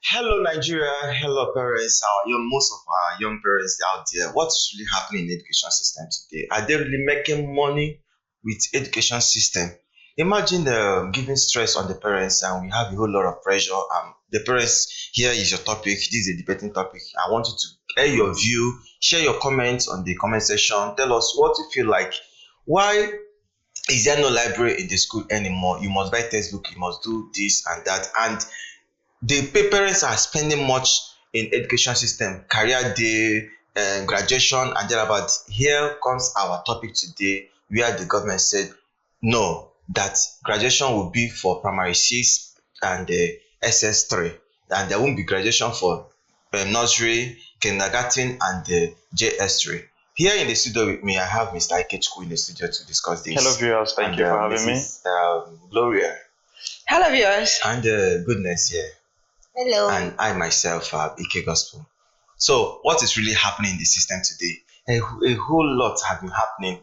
Hello, Nigeria. Hello, parents. Most of our young parents out there. What's really happening in the education system today? Are they really making money with education system? Imagine giving stress on the parents, and we have a whole lot of pressure. The parents, here is your topic. This is a debating topic. I want you to air your view, share your comments on the comment section. Tell us what you feel like. Why is there no library in the school anymore? You must buy textbook. You must do this and that. And the parents are spending much in education system, career day, graduation and thereabout. Here comes our topic today, where the government said no, that graduation will be for primary 6 and SS3, and there won't be graduation for nursery, kindergarten and JS3. Here in the studio with me, I have Mr. Ikechukwu in the studio to discuss this. Hello viewers, thank you for having me. Gloria. Hello, viewers. And Goodness here. Hello. And I myself, Ike Gospel. So, what is really happening in the system today? A whole lot has been happening.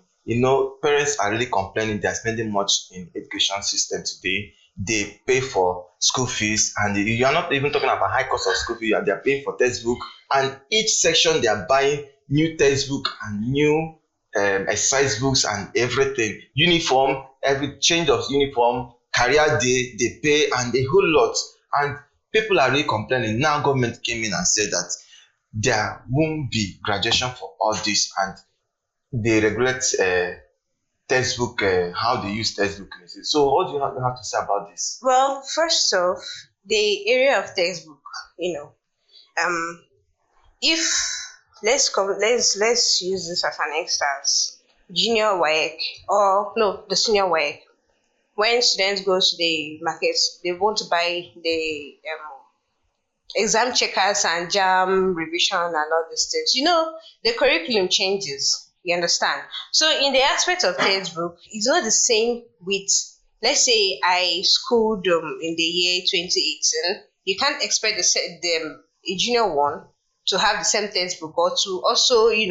Parents are really complaining they are spending much in education system today. They pay for school fees, and you are not even talking about high cost of school fees. They are paying for textbook, and each section they are buying new textbook and new exercise books and everything. Uniform, every change of uniform, career day, they pay, and a whole lot. And people are really complaining. Now government came in and said that there won't be graduation for all this, and they regulate textbook, how they use textbook. So what do you have to say about this? Well, first off, the area of textbook, if let's use this as an instance, junior WAEC or no, the senior WAEC. When students go to the markets, they want to buy the exam checkers and jam revision and all these things. The curriculum changes. You understand? So in the aspect of textbook, it's not the same with, let's say I schooled in the year 2018. You can't expect a junior one to have the same textbook, or to also, I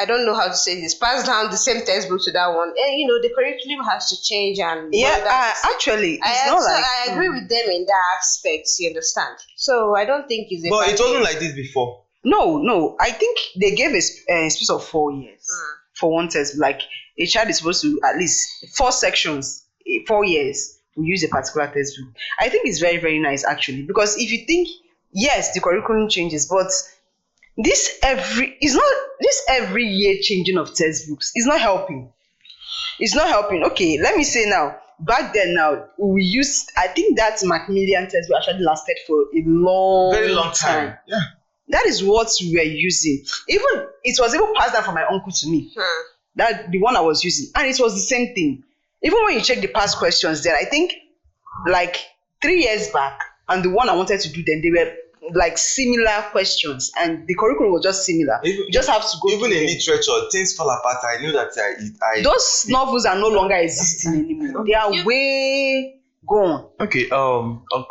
don't know how to say this, pass down the same textbook to that one. And the curriculum has to change, and actually it's not like I agree with them in that aspect, you understand? So I don't think it's But it wasn't like this before. No, I think they gave a space of 4 years for one test. Like a child is supposed to at least 4 sections, 4 years to use a particular textbook. I think it's very, very nice actually, because if you think, yes, the curriculum changes, but this every year changing of textbooks is not helping. It's not helping. Okay, let me say now, back then now, we used, I think that Macmillan textbook actually lasted for a Very long time. Yeah. That is what we were using. It was even passed down from my uncle to me. That the one I was using, and it was the same thing. Even when you check the past questions, then I think like 3 years back, and the one I wanted to do then, they were like similar questions, and the curriculum was just similar. You just have to go. Even in literature, things fall apart. I knew that those novels are no longer existing anymore. They are way gone. Okay,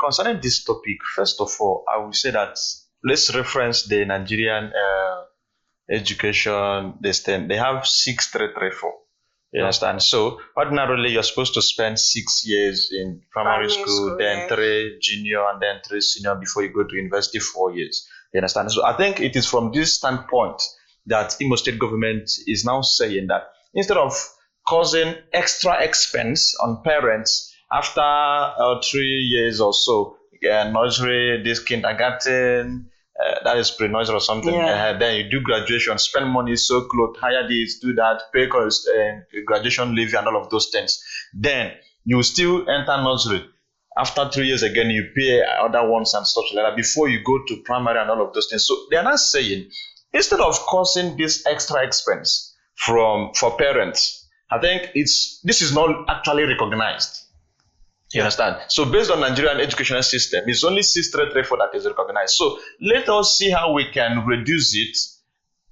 concerning this topic, first of all, I will say that let's reference the Nigerian education system. They have 6334. You understand? So ordinarily you're supposed to spend 6 years in primary school, then 3 junior, and then 3 senior before you go to university 4 years. You understand? So I think it is from this standpoint that Imo State government is now saying that instead of causing extra expense on parents after 3 years or so, nursery, this kindergarten, that is pre-nursery or something. Then you do graduation, spend money, so clothes, hire this, do that, pay graduation leave and all of those things. Then you still enter nursery. After 3 years again, you pay other ones and stuff like that before you go to primary and all of those things. So they are not saying, instead of causing this extra expense for parents, I think this is not actually recognized. You understand? So based on Nigerian educational system, it's only 6334 that is recognized. So let us see how we can reduce it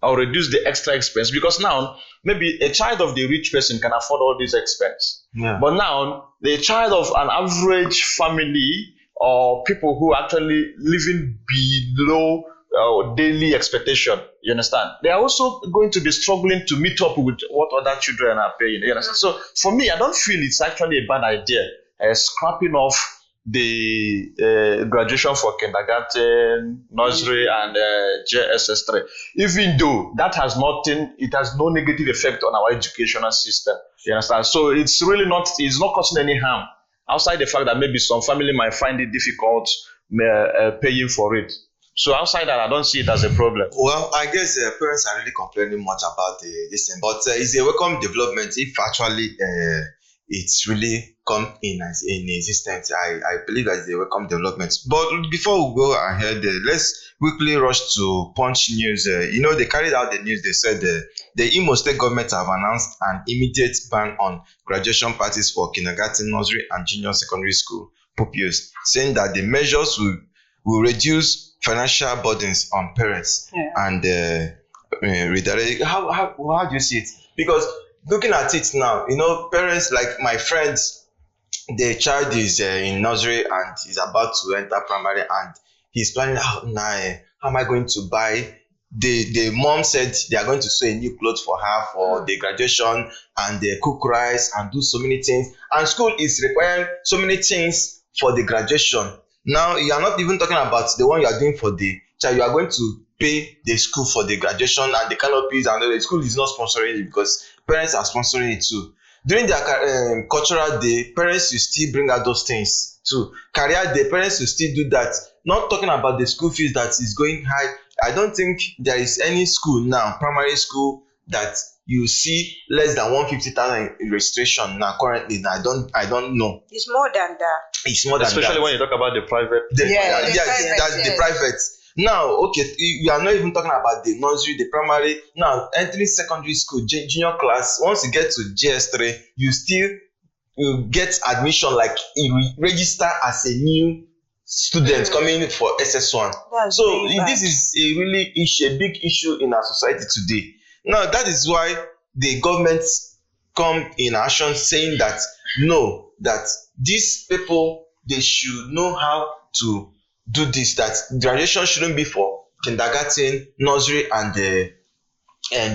or reduce the extra expense, because now maybe a child of the rich person can afford all this expense. Yeah. But now the child of an average family or people who are actually living below daily expectation, you understand, they are also going to be struggling to meet up with what other children are paying. You understand? So for me, I don't feel it's actually a bad idea scrapping off the graduation for kindergarten, nursery, and JSS3. Even though that has nothing, it has no negative effect on our educational system. You understand? So it's not causing any harm outside the fact that maybe some family might find it difficult paying for it. So outside that, I don't see it as a problem. Well, I guess parents are really complaining much about this thing, but it's a welcome development if actually it's really come in existence. I believe that it's a welcome development. But before we go ahead, let's quickly rush to Punch News. They carried out the news. They said the Imo State government have announced an immediate ban on graduation parties for kindergarten, nursery, and junior secondary school pupils, saying that the measures will reduce financial burdens on parents and redirect. How do you see it? Because looking at it now, parents like my friends, the child is in nursery and he's about to enter primary, and he's planning how am I going to buy. The mom said they are going to sew a new clothes for her for the graduation, and they cook rice and do so many things, and school is requiring so many things for the graduation. Now, you are not even talking about the one you are doing for the child. You are going to pay the school for the graduation and the canopies, and the school is not sponsoring it because parents are sponsoring it too. During their cultural day, parents will still bring out those things too. Career day, parents will still do that. Not talking about the school fees that is going high. I don't think there is any school now, primary school, that you see less than 150,000 in registration now currently. I don't know. It's more than that. It's more than Especially that. when you talk about the private. That's the private. Now, okay, you are not even talking about the nursery, the primary. Now, entering secondary school, junior class, once you get to GS3, you still get admission, like you register as a new student coming for SS1. So this is a big issue in our society today. Now, that is why the government come in action saying that no, that these people, they should know how to do this, that graduation shouldn't be for kindergarten, nursery, and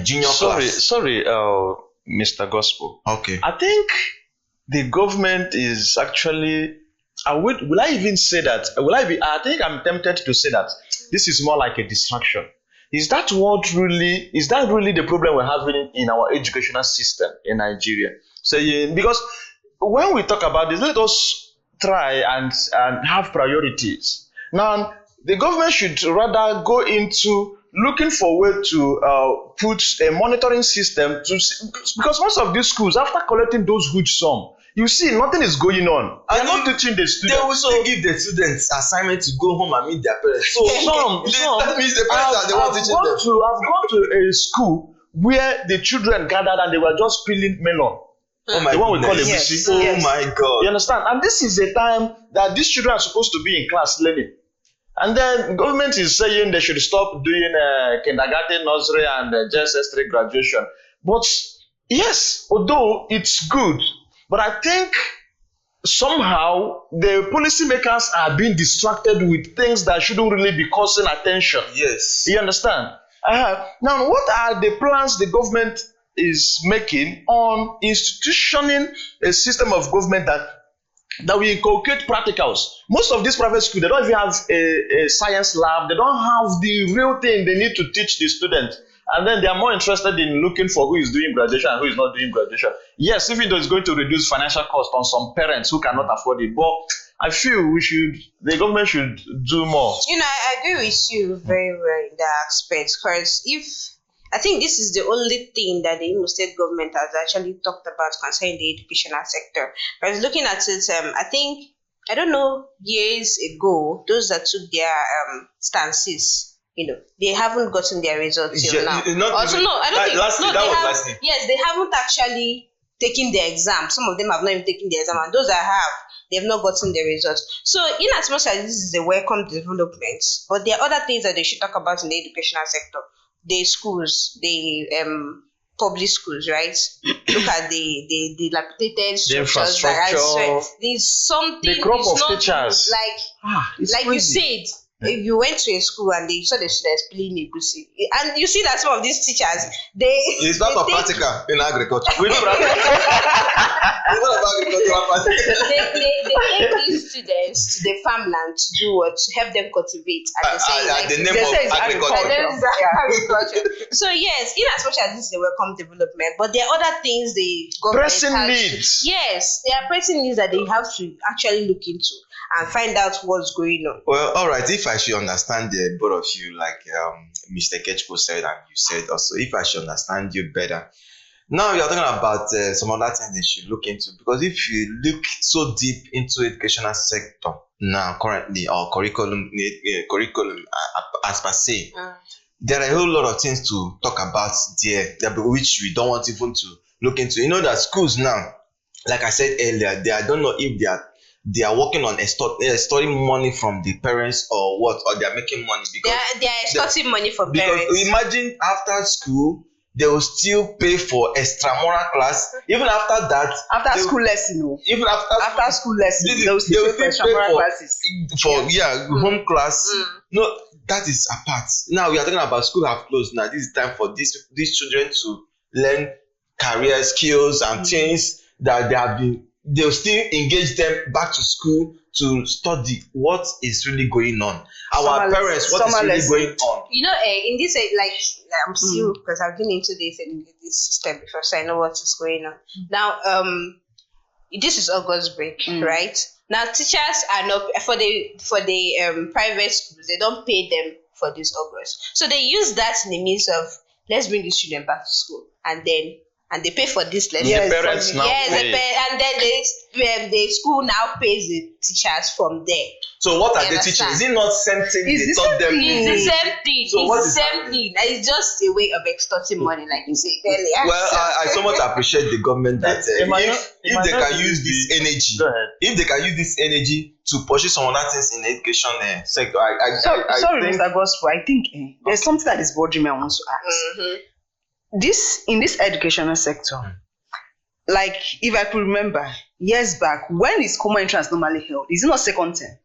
junior class. Sorry, Mr. Gospel. Okay. I think the government is actually, will I even say that? I think I'm tempted to say that this is more like a distraction. Is that really the problem we're having in our educational system in Nigeria? So, because when we talk about this, let us try and have priorities. Now, the government should rather go into looking for a way to put a monitoring system because most of these schools, after collecting those huge sums, you see nothing is going on. They're not teaching the students. They will still give the students assignment to go home and meet their parents. So that means the parents are the ones teaching them. I've gone to a school where the children gathered and they were just peeling melon. The one we call a Yes. Oh my God. You understand? And this is a time that these children are supposed to be in class learning. And then the government is saying they should stop doing kindergarten, nursery, and JSS3 graduation. But yes, although it's good, but I think somehow the policymakers are being distracted with things that shouldn't really be causing attention. Yes. You understand? Now, what are the plans the government is making on institutioning a system of government that will inculcate practicals? Most of these private schools, they don't even have a science lab. They don't have the real thing they need to teach the students. And then they are more interested in looking for who is doing graduation and who is not doing graduation. Yes, even though it's going to reduce financial cost on some parents who cannot afford it, but I feel the government should do more. I agree with you very well in that aspect, because I think this is the only thing that the Imo State government has actually talked about concerning the educational sector. Because looking at it, I don't know, years ago, those that took their stances, they haven't gotten their results till now. Last year. Yes, they haven't actually taken the exam. Some of them have not even taken the exam, and those that have, they have not gotten the results. So, in as much as this is a welcome development, but there are other things that they should talk about in the educational sector. The schools, the public schools, right? Look at the dilapidated structures. Infrastructure. There's something. The crop of not teachers. like crazy. you said. if you went to a school and they saw the students playing Egusi, and you see that some of these teachers, It's not for practical in agriculture. We don't practical. It's not about agricultural practical. they take these students to the farmland to do what? To help them cultivate. And they say, The name They of say it's agriculture. agriculture. So yes, in as much as this is a welcome development, but there are other things the government Pressing has- needs. Yes, there are pressing needs that they have to actually look into and find out what's going on. Well, all right. If I should understand the both of you, like Mr. Ketchko said and you said also, if I should understand you better, now you're talking about some other things they should look into, because if you look so deep into educational sector now currently or curriculum as per se, there are a whole lot of things to talk about there, which we don't want even to look into. You know that schools now, like I said earlier, I don't know if they are working on extorting money from the parents or what, or they are making money because They are extorting money from because parents. imagine after school they will still pay for extramural class. Even after that, After they- school lesson, no. even after School lesson, This is- they will they still will pay for still pay extramural for- classes. home class. No, that is apart. Now we are talking about school have closed. Now this is time for these children to learn career skills and things that they'll still engage them back to school to study what is really going on. Our Summer parents, what is summer really lesson. going on. You know, in this, like, I'm still, because I've been into this system before, so I know what is going on. Now, this is August break, right? Now, teachers are not for the private schools. They don't pay them for this August, so they use that in the means of let's bring the student back to school, and they pay for this lesson. Yes, The parents now Yes, they pay. pay, and then the school now pays the teachers from there. So what are You they understand? teaching? Is it not same thing It's they the taught same them? thing. It's the same thing. So what It's is the same happening? thing. It's just a way of extorting money, like you said earlier. Well, I so much appreciate the government that It might not- if it might they not can be use this the- energy, Go ahead. if they can use this energy to pursue some other things in the education sector, I Sorry, think Mr. Gospel. I think there's something that is bothering me. I want to ask. This in this educational sector, like if I could remember years back, when is common entrance normally held? Is it not second term?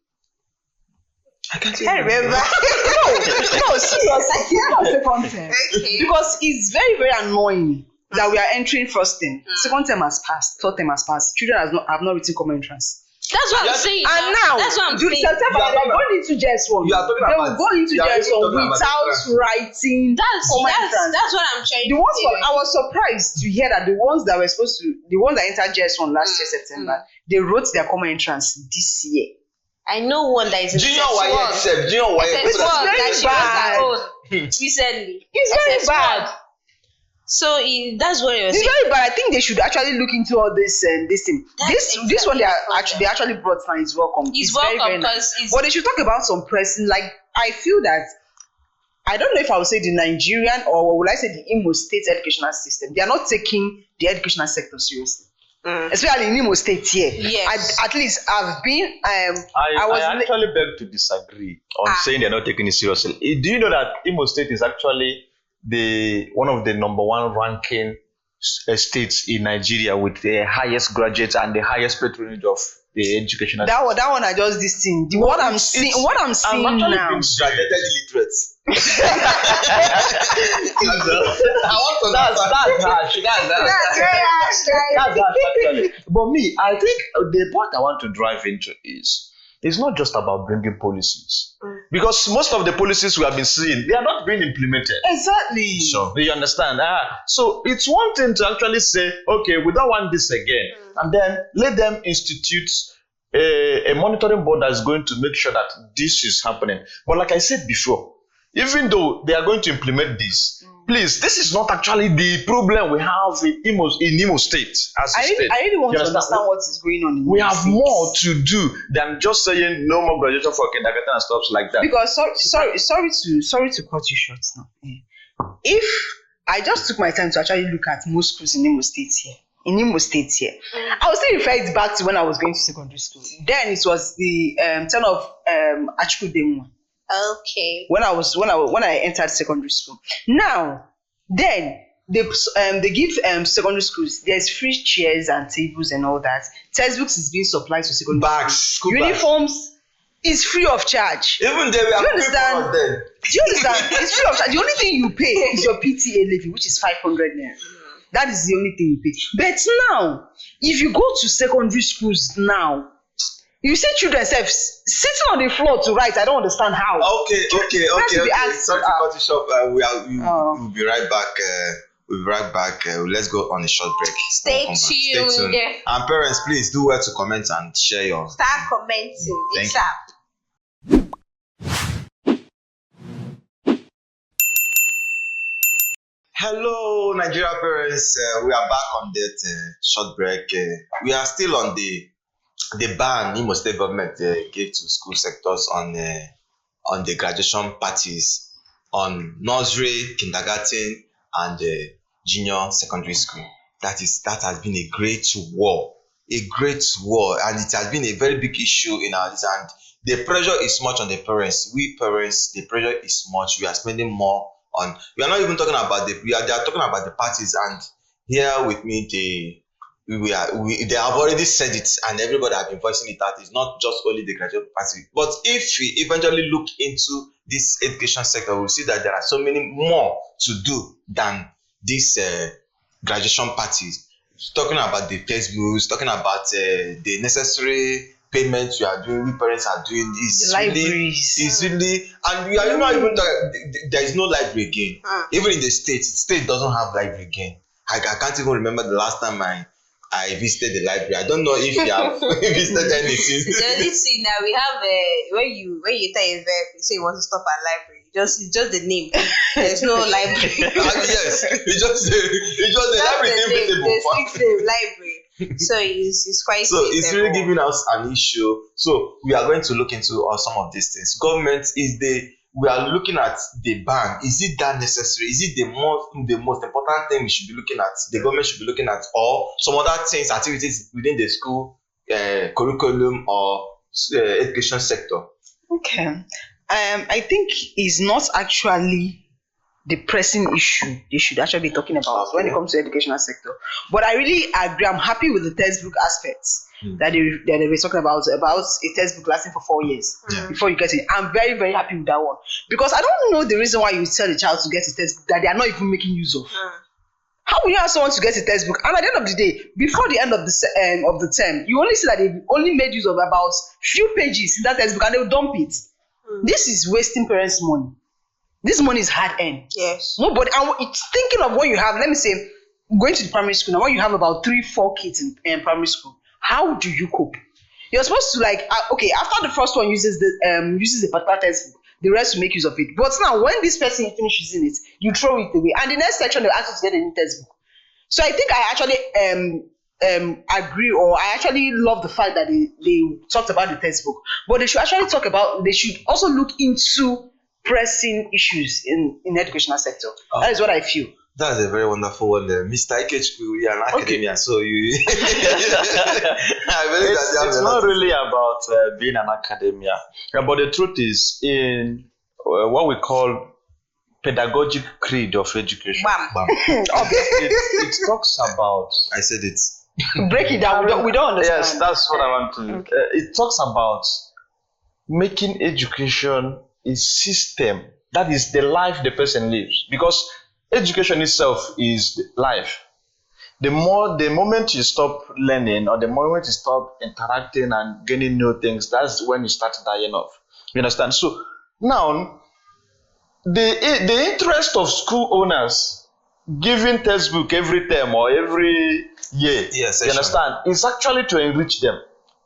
I can't I remember. no, seriously, it's not second term. Okay. Because it's very, very annoying that we are entering first term. Second term has passed, third term has passed. Children have not written common entrance. That's what I'm saying. And now, That's what I'm during saying. September, You are they're talking- going into JS1. you are talking They will about- go into you are JS1 talking about without entrance. writing common entrance. That's what I'm trying The to ones say. I was surprised to hear that the ones that entered JS1 last year September, they wrote their common entrance this year. I know one that is in junior SS1. YX, sef, junior YX. SS1 very that she bad. was her own recently. It's very SS1. bad. So that's what you're It's saying. very bad. I think they should actually look into all this this thing. That's This one exactly they actually brought now is welcome. It's very, welcome very nice. because it's But they should talk about some pressing. Like I feel that I don't know if I would say the Nigerian or would I say the Imo State educational system. They are not taking the educational sector seriously, especially in Imo State here. Yes. At least I've been. I actually beg to disagree on saying they're not taking it seriously. Do you know that Imo State is actually one of the number one ranking states in Nigeria with the highest graduates and the highest patronage of the educational that one I just this thing. What I'm seeing now. Graduated illiterates. I want to That's actually. But me, I think the point I want to drive into is it's not just about bringing policies. Because most of the policies we have been seeing, they are not being implemented. Exactly. So, do you understand? So it's one thing to actually say, okay, we don't want this again. And then let them institute a monitoring board that's going to make sure that this is happening. But like I said before, even though they are going to implement this, please, this is not actually the problem we have in Imo State as a state. I really want You to understand what is going on. We have more to do than just saying no more graduation for kindergarten and stuff like that. Because sorry to cut you short now. If I just took my time to actually look at most schools in Imo State here. I will still refer it back to when I was going to secondary school. Then it was the turn of Achukudemwa. okay. When I entered secondary school. Now, then they give secondary schools, there's free chairs and tables and all that. Textbooks is being supplied to secondary bags, schools. school bags. Uniforms, is free of charge. Even they were Do you paying understand? for them. Do you understand? It's free of charge. The only thing you pay is your PTA levy, which is 500 naira. That is the only thing you pay. But now, if you go to secondary schools now, you see children sitting on the floor to write. I don't understand how. Okay. to be asked, Sorry to cut you short. We'll be right back. We'll be right back. Let's go on a short break. Stay tuned. And parents, please do well to comment and share your. Start commenting. Thank It's you. up. Hello, Nigeria parents. We are back on that short break. We are still on the ban Imo State government gave to school sectors on the graduation parties on nursery, kindergarten, and junior secondary school. That has been a great war, and it has been a very big issue in our and the pressure is much on the parents. We parents, the pressure is much. We are spending more on. We are not even talking about they are talking about the parties, and here with me they have already said it, and everybody has been voicing it out. It's not just only the graduate party, but if we eventually look into this education sector, we'll see that there are so many more to do than these graduation parties. Talking about the textbooks, talking about the necessary payments we are doing, we parents are doing is really, and we are not even there is no library again. Even in the state doesn't have library again. I can't even remember the last time I visited the library. I don't know if you have visited anything. The only thing now we have when you tell a verb, you say you want to stop at library. It's just the name. There's no library. Yes, it's just the library is invisible. The library. So it's quite. So it's really giving us an issue. So we are going to look into some of these things. We are looking at the ban. Is it that necessary? Is it the most important thing we should be looking at? The government should be looking at, or some other things, activities within the school curriculum or education sector? Okay. I think it's not actually the pressing issue they should actually be talking about when it comes to the educational sector. But I really agree. I'm happy with the textbook aspects that they were talking about a textbook lasting for 4 years before you get it. I'm very, very happy with that one, because I don't know the reason why you tell the child to get a textbook that they are not even making use of. How will you ask someone to get a textbook, and at the end of the day, before the end of the term, you only see that they've only made use of about few pages in that textbook, and they will dump it. This is wasting parents' money. This money is hard earned. Yes. Nobody. And it's thinking of when you have, let me say, going to the primary school now, when you have about 3-4 kids in primary school, how do you cope? You're supposed to okay, after the first one uses a particular textbook, the rest will make use of it. But now, when this person finishes using it, you throw it away, and the next section they'll ask you to get a new textbook. So I think I actually agree, or I actually love the fact that they talked about the textbook, but they should actually they should also look into pressing issues in the educational sector. That is what I feel. That's a very wonderful one, Mr. Ikechukwu. We are an academia, so you. It's not really about being an academia, but the truth is in what we call pedagogic creed of education. It talks about. I said it. Break it down. We don't understand. Yes, that's what I want to. Okay. It talks about making education a system that is the life the person lives, because education itself is life. The moment you stop learning, or the moment you stop interacting and gaining new things, that's when you start dying off. You understand? So now, the interest of school owners giving textbook every term or every year, you understand, is actually to enrich them.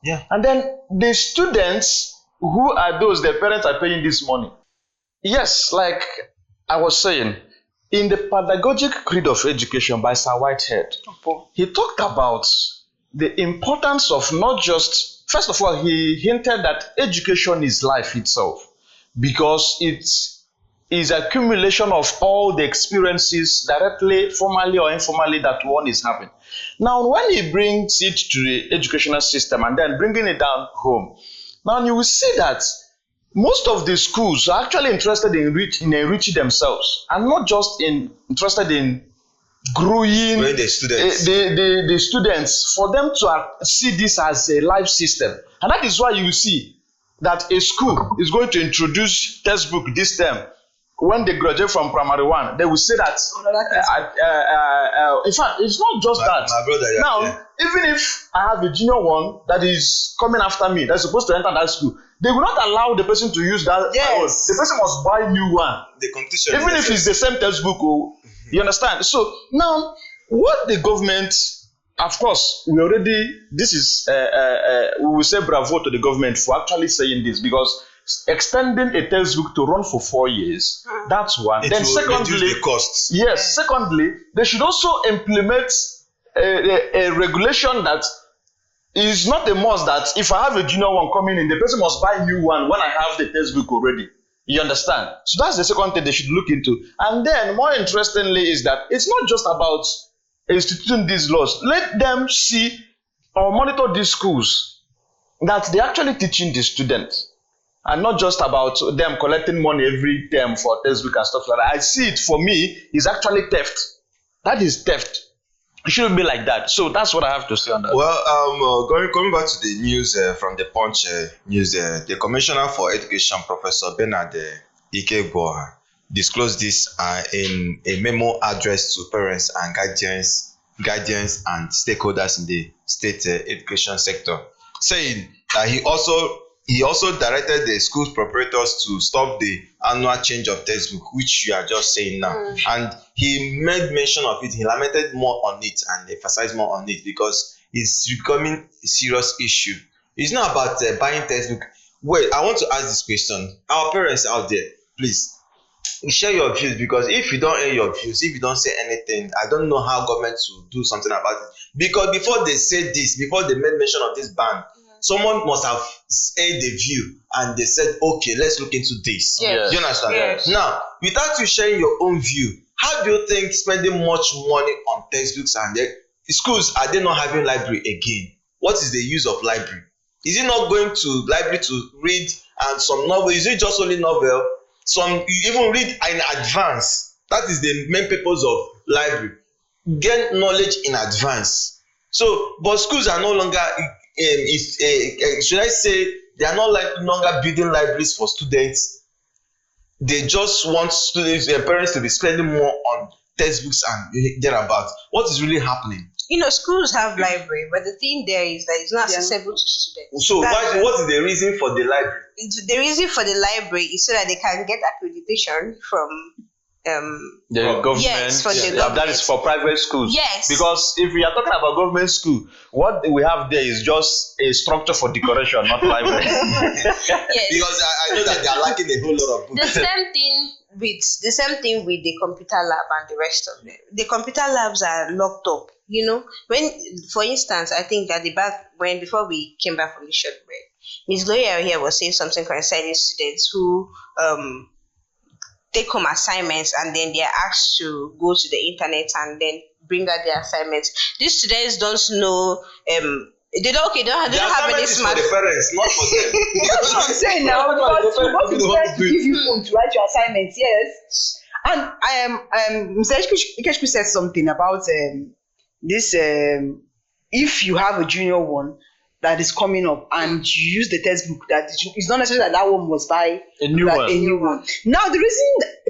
Yeah. And then the students, who are those the parents are paying this money? Yes, like I was saying, in the Pedagogic Creed of Education by Sir Whitehead, he talked about the importance of not just, first of all, he hinted that education is life itself, because it is accumulation of all the experiences, directly, formally or informally, that one is having. Now, when he brings it to the educational system and then bringing it down home, now you will see that most of the schools are actually interested in enriching themselves, and not just interested in growing the students. The students, for them to see this as a life system. And that is why you see that a school is going to introduce textbook this term, when they graduate from primary one, they will say that. In fact, it's not just that. My brother, Now, even if I have a junior one that is coming after me, that's supposed to enter that school, they will not allow the person to use that. Yes. The person must buy a new one. The competition. Even if it's the same textbook, you understand? So now, what the government, of course, we will say bravo to the government for actually saying this, because extending a textbook to run for 4 years, that's one. It Then will secondly, reduce the costs. yes, secondly, they should also implement a regulation that is not a must that if I have a junior one coming in, the person must buy a new one when I have the textbook already. You understand? So that's the second thing they should look into. And then, more interestingly, is that it's not just about instituting these laws. Let them see or monitor these schools that they're actually teaching the students, and not just about them collecting money every term for textbook and stuff like that. I see it, for me, is actually theft. That is theft. It shouldn't be like that. So that's what I have to say on that. Well, coming back to the news from the Punch news, the Commissioner for Education, Professor Bernard Ikegboha, disclosed this in a memo addressed to parents and guardians and stakeholders in the state education sector, saying that he also directed the school proprietors to stop the annual change of textbook, which you are just saying now. And he made mention of it. He lamented more on it and emphasized more on it because it's becoming a serious issue. It's not about buying textbook. Wait, I want to ask this question. Our parents out there, please, share your views, because if you don't air your views, if you don't say anything, I don't know how government will do something about it. Because before they said this, before they made mention of this ban, someone must have aired the view and they said, okay, let's look into this. Yes. Do you understand? Yes. Now, without you sharing your own view, how do you think spending much money on textbooks and schools, are they not having library again? What is the use of library? Is it not going to library to read and some novel? Is it just only novel? Some you even read in advance. That is the main purpose of library. Gain knowledge in advance. So, but schools are no longer should I say they are not longer building libraries for students. They just want students, their parents, to be spending more on textbooks and thereabouts. What is really happening? Schools have library, but the thing there is that it's not accessible to students. So what is the reason for the library? The reason for the library is so that they can get accreditation from the government. Yes, for the government. That is for private schools. Yes. Because if we are talking about government school, what we have there is just a structure for decoration, not library. Yes. Because I know that they are lacking a whole lot of books. The same thing with the computer lab and the rest of them. The computer labs are locked up. When, for instance, I think at the back before we came back from the short break, Ms. Gloria here was saying something concerning students who take home assignments and then they are asked to go to the internet and then bring out their assignments. These students don't know. They don't have any smart. For the parents, not for them. That's what I'm saying now. Because you want to give you phone to write your assignments, yes. And Mr. Ikechukwu said something about this. If you have a junior one that is coming up and you use the textbook, that it's not necessary that one must buy a new one. Now, the reason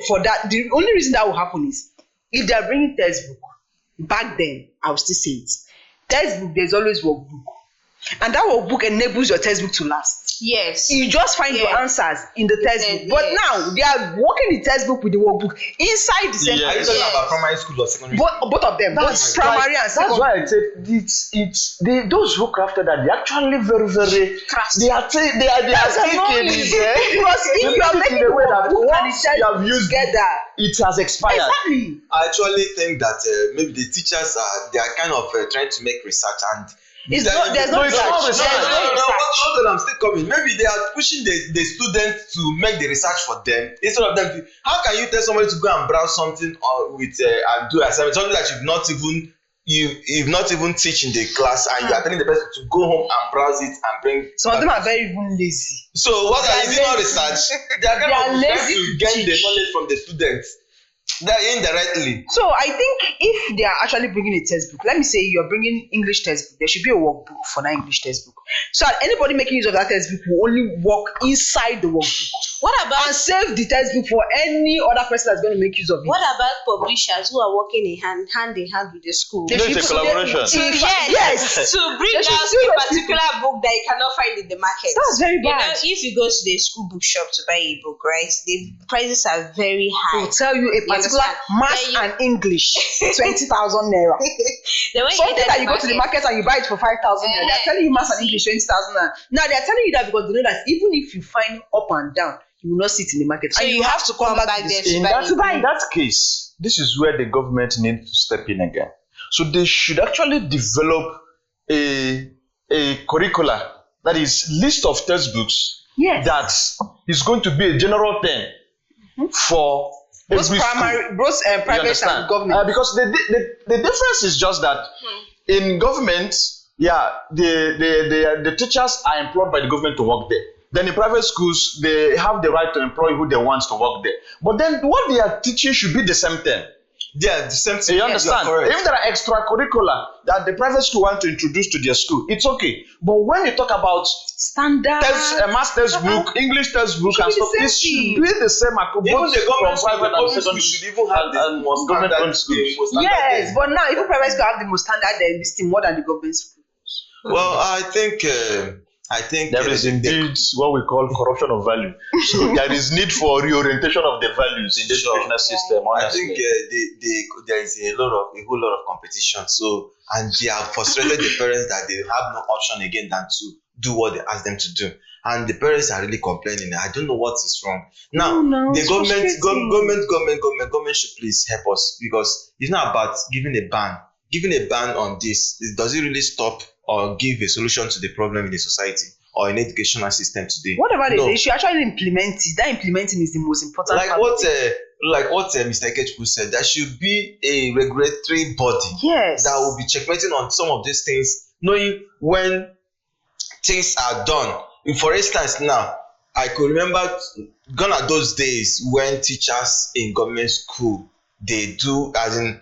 for that, the only reason that will happen is if they are bringing textbook. Back then, I will still say it. Textbook, there's always workbook. And that workbook enables your textbook to last. Yes. You just find your answers in the textbook. But now, they are working the textbook with the workbook inside the center. Are you talking about primary school or secondary school? Both of them. Both primary and secondary. That's why I said those who crafted that, they're actually very, very... They are thinking. Because if you are making the workbook and the textbook together, it has expired. Exactly. I actually think that maybe the teachers they are kind of trying to make research and there's no research. I'm still coming. Maybe they are pushing the students to make the research for them instead of them. How can you tell somebody to go and browse something or with and do assignment, something that you've not even teach in the class, and you are telling the person to go home and browse it and bring. Some of them are very even lazy. So is it not research? They are kind of trying to gain the knowledge from the students. That indirectly. So I think if they are actually bringing a textbook, let me say you're bringing English textbook, there should be a workbook for that English textbook. So anybody making use of that textbook will only work inside the workbook What about and save the textbook for any other person that's going to make use of it. what about publishers who are working hand in hand with the school? They No, should it's a put- collaboration. To, Yes. to bring They should out see a those particular book that you cannot find in the market. That's very You know, bad. if you go to the school bookshop to buy a book, right, the prices are very high. Will tell you a particular understand? math Then you- and English, 20,000 naira. Then when Something enter that you go to the market and you buy it for 5,000 naira. They're telling you math and English 20,000 naira. Now they're telling you that because they know that even if you find up and down, you will not sit in the market. So you have to come back to the there school. In buy that, it. in that case, this is where the government needs to step in again. So they should actually develop a curricula, that is list of textbooks Yes. that is going to be a general thing for Both every school. primary, both You private understand? and government. Because the difference is just that in government, the teachers are employed by the government to work there. Then in private schools, they have the right to employ who they want to work there. But then what they are teaching should be the same thing. Yeah, the same thing. You understand? You're correct. If there are extracurricular that the private school want to introduce to their school, it's okay. But when you talk about Standard. math textbook, English textbook, Should and be the stuff, same it should thing. be the same across Even both the government from private and schools secondary should even have and- the and most government standard, schools. the most standard Yes, thing. but now even private school have the most standard this thing more than the government school. Well, I think there is indeed what we call corruption of value. So there is need for reorientation of the values in the Sure. educational system. I Honestly. think there is a whole lot of competition. So and they have frustrated the parents that they have no option again than to do what they ask them to do. And the parents are really complaining. I don't know what is wrong. Now No, the it's government frustrating. government should please help us, because it's not about giving a ban. Giving a ban on this, does it really stop or give a solution to the problem in the society or in educational system today? Whatever No. they should actually implement it. That implementing is the most important Like part. what Mr. Ikechukwu said, there should be a regulatory body Yes. that will be checkmating on some of these things, knowing when things are done. For instance, now I could remember gone are those days when teachers in government school, they do, as in,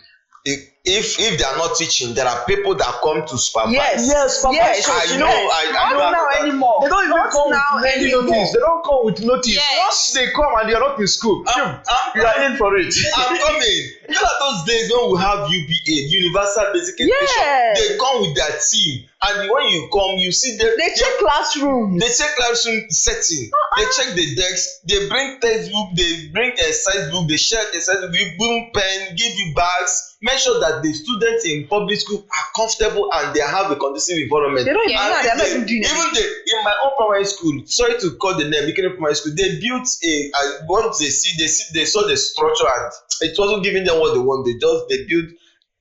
if they are not teaching, there are people that come to supervise. Yes. Yes, I know. I Not know now that. anymore. They don't even Not come now with any anymore. notice. They don't come with notice. Yes. Once they come and they are not in school, I'm you are in for it. I'm coming. You know those days when we have UBA, Universal Basic Education, Yes. they come with their team, and when you come, you see them. They check classrooms. They check classroom setting. They check the desks. They bring textbook. They bring a size book. They share a size book. Give you pen. Give you bags. Make sure that the students in public school are comfortable and they have a conducive environment. They don't even And know. They're not they- even doing it. even in my own primary school. Sorry to call the name. Ikere Primary School. They built once they saw the structure and it wasn't giving them what they want. They built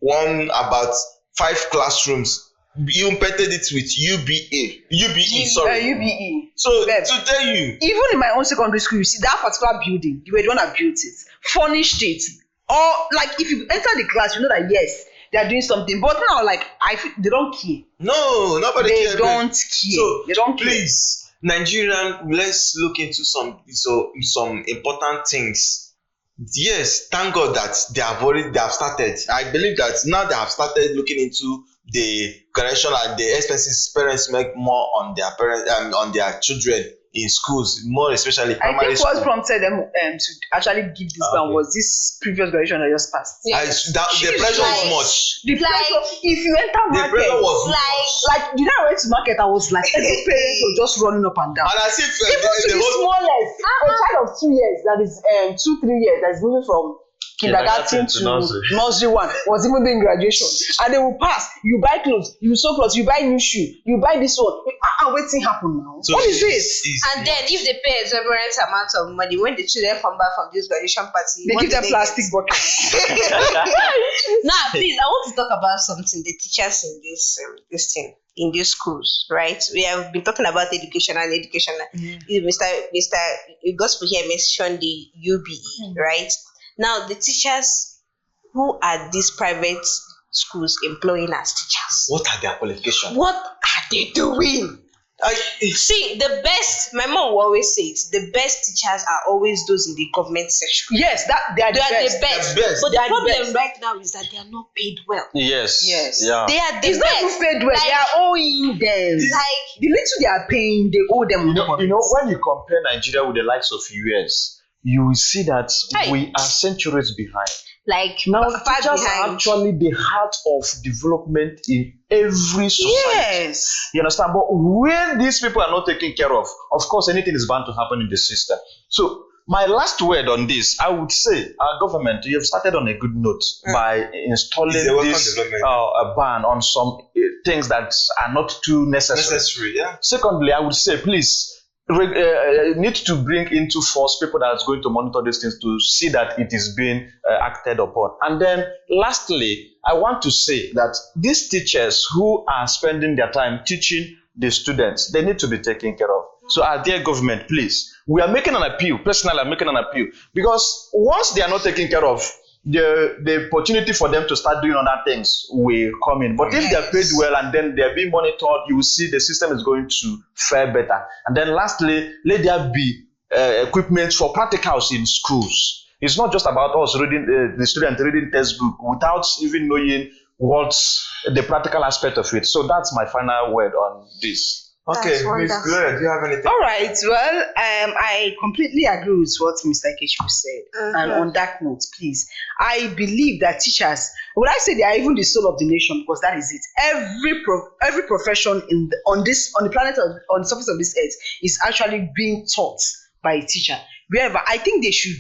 one about 5 classrooms. You painted it with UBE. Sorry. UBE. So Babe. to tell you, Even in my own secondary school, you see that particular building, you were the one that built it, furnished it. Or like if you enter the class, you know that yes, they are doing something. But now, like I feel they don't care. no, nobody They cares. don't care. So They don't care. please, Nigerian, let's look into some important things. Yes, thank God that they have started. I believe that now they have started looking into the correction and the expenses parents make more on their parents on their children in schools, more especially I primary think what school. prompted them to actually give this ban Okay. was this previous graduation that just passed. Yeah. The pressure was Like- much. The Like- pressure, if you enter The market, pressure was Like- the day I went to market, I was like, every parent was just running up and down. and as if Even to the the whole smallest, a child of 2 years, that is 2-3 years, that is moving from kindergarten to nursery 1 was even doing graduation, and they will pass. You buy clothes, you sew clothes, you buy new shoe, you buy this one. Wetin happen now? So What is it's- this? it's And then if they pay exorbitant amount of money, when the children come back from this graduation party, They what give do them they plastic get? buckets. Now, please, I want to talk about something. The teachers in this thing in these schools, right? We have been talking about education. Mr. Gospel here mentioned the UBE, right? Now, the teachers who are these private schools employing as teachers, what are their qualifications? what are they doing? See, the best, my mom will always say it, the best teachers are always those in the government section. Yes, that they are They are the the best. best. The best. But They the are the problem best. right now is that they are not paid well. Yes. Yes. Yeah. They are the It's not even best. paid well. They are owing them. Like, The little they are paying, they owe them. When you compare Nigeria with the likes of US, you will see that Hey. we are centuries behind. like Now, far teachers are behind. actually the heart of development in every society. Yes. You understand? But when these people are not taken care of course, anything is bound to happen in the system. So, my last word on this, I would say, our government, you have started on a good note by installing It's a welcome this development. a ban on some things that are not too Necessary, yeah. Secondly, I would say, please, need to bring into force people that is going to monitor these things to see that it is being acted upon. And then, lastly, I want to say that these teachers who are spending their time teaching the students, they need to be taken care of. So, our dear government, please, we are making an appeal. Personally, I'm making an appeal because once they are not taken care of, the opportunity for them to start doing other things will come in. But if they're paid well and then they're being monitored, you will see the system is going to fare better. And then lastly, let there be equipment for practicals in schools. It's not just about us reading, the student reading textbook without even knowing what's the practical aspect of it. So that's my final word on this. Okay, That's Miss wonderful. Gloria, do you have anything? All right. Well, I completely agree with what Mr. Ikechukwu said. And on that note, please, I believe that teachers, would I say they are even the soul of the nation, because that is it. Every profession on the planet, on the surface of this earth, is actually being taught by a teacher. Wherever, I think they should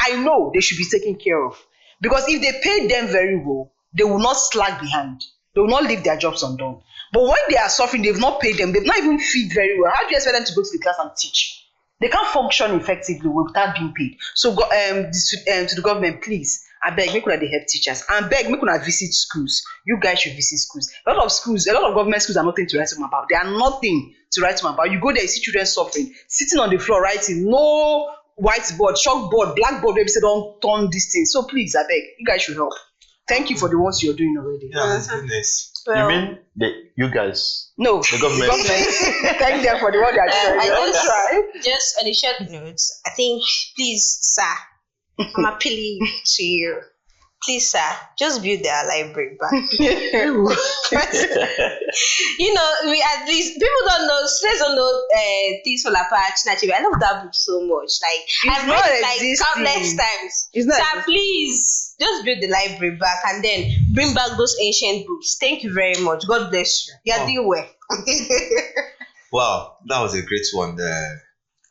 I know they should be taken care of, because if they pay them very well, they will not slag behind. They will not leave their jobs undone. But when they are suffering, they've not paid them, they've not even feed very well. How do you expect them to go to the class and teach? They can't function effectively without being paid. So, to the government, please, I beg, make una dey help teachers. And beg, make una visit schools. You guys should visit schools. A lot of government schools are nothing to write home about. They are nothing to write home about. You go there, you see children suffering, sitting on the floor writing, no whiteboard, chalkboard, blackboard, where say don't turn this thing. So please, I beg, you guys should help. Thank you for the ones you're doing already. Yeah, goodness. well, You mean you guys? No, The government. Thank them for the one they are doing. I Don't try. just on a short note, I think, please, sir, I'm appealing to you. Please, sir, just build their library back. You know, we at least people don't know, students don't know things for Apache. I love that book so much. Like I've not read it like existing. countless times. It's not Sir, existing. please just build the library back and then bring back those ancient books. Thank you very much. God bless you. You're Oh. doing well. Wow, that was a great one.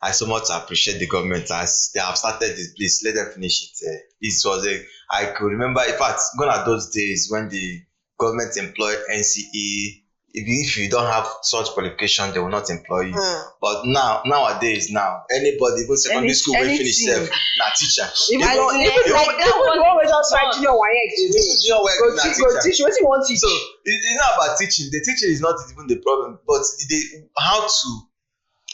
I so much appreciate the government as they have started this. Please let them finish it. I could remember, in fact, gone are those days when the government employed NCE. If you don't have such qualification, they will not employ you. But nowadays, anybody, even secondary school, will finish anything. self, na teacher. Even I the didn't even like that the one. one wey just write junior WAEC Even junior work, go na teach, teacher. wetin you wan teach? So it's not about teaching. The teaching is not even the problem, but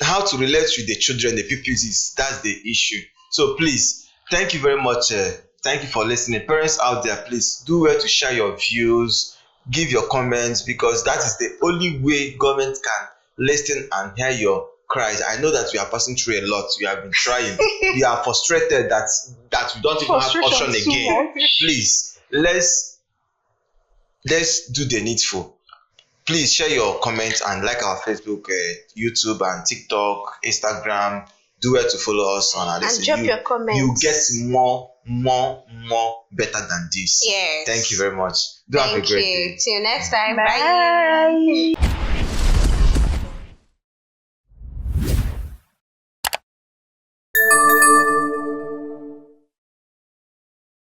how to relate with the children, the pupils, that's the issue. So please, thank you very much. Thank you for listening. Parents out there, please do well to share your views, give your comments, because that is the only way government can listen and hear your cries. I know that we are passing through a lot. We have been trying. We are frustrated that we don't even have option again. Please, let's do the needful. Please share your comments and like our Facebook, YouTube, and TikTok, Instagram. Do well to follow us on our And listen. drop your comments. You get more better than this. Yes. Thank you very much. Do have a Thank great you. day. Till next time. Bye. Bye.